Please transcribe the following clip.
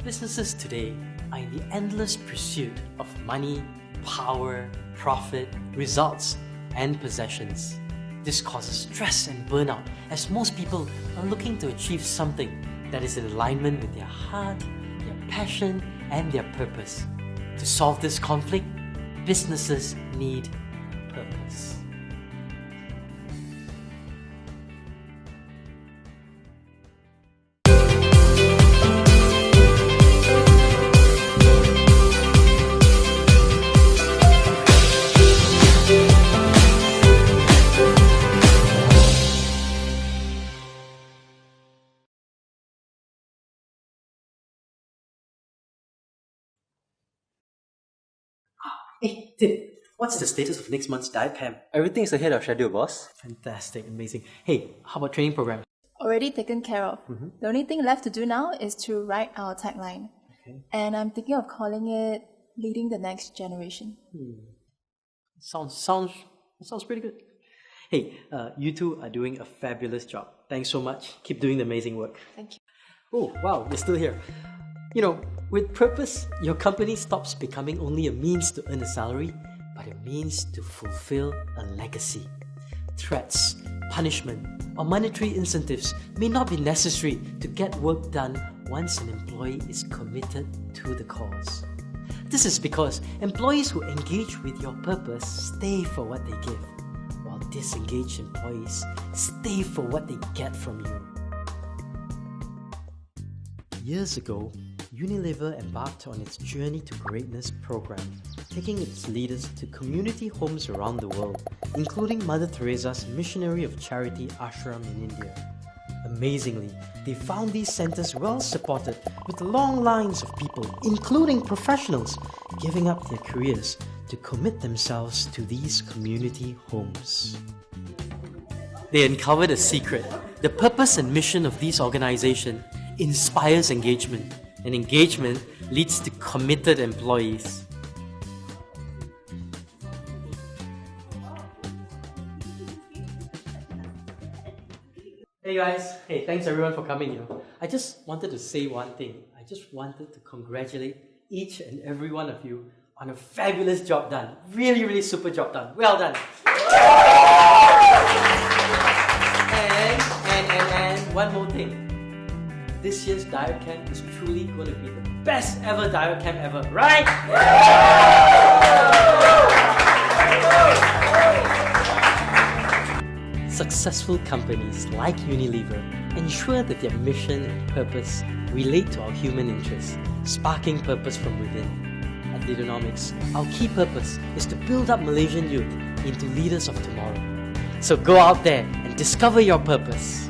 Businesses today are in the endless pursuit of money, power, profit, results, and possessions. This causes stress and burnout as most people are looking to achieve something that is in alignment with their heart, their passion, and their purpose. To solve this conflict, businesses need purpose. Hey, Tim, what's the status of next month's diet camp? Everything is ahead of schedule, boss. Fantastic, amazing. Hey, how about training program? Already taken care of. The only thing left to do now is to write our tagline. Okay. And I'm thinking of calling it Leading the Next Generation. Sounds pretty good. Hey, you two are doing a fabulous job. Thanks so much. Keep doing the amazing work. Thank you. Oh, wow, you're still here. You know, with purpose, your company stops becoming only a means to earn a salary, but a means to fulfill a legacy. Threats, punishment, or monetary incentives may not be necessary to get work done once an employee is committed to the cause. This is because employees who engage with your purpose stay for what they give, while disengaged employees stay for what they get from you. Years ago, Unilever embarked on its Journey to Greatness program, taking its leaders to community homes around the world, including Mother Teresa's missionary of charity ashram in India. Amazingly, they found these centers well supported with long lines of people, including professionals, giving up their careers to commit themselves to these community homes. They uncovered a secret. The purpose and mission of these organizations inspires engagement, and engagement leads to committed employees. Hey guys, hey, thanks everyone for coming. I just wanted to say one thing. I just wanted to congratulate each and every one of you on a fabulous job done. Really, really super job done. Well done. And one more thing. This year's diet camp is truly going to be the best ever diet camp ever, right? Successful companies like Unilever ensure that their mission and purpose relate to our human interests, sparking purpose from within. At Leadernomics, our key purpose is to build up Malaysian youth into leaders of tomorrow. So go out there and discover your purpose.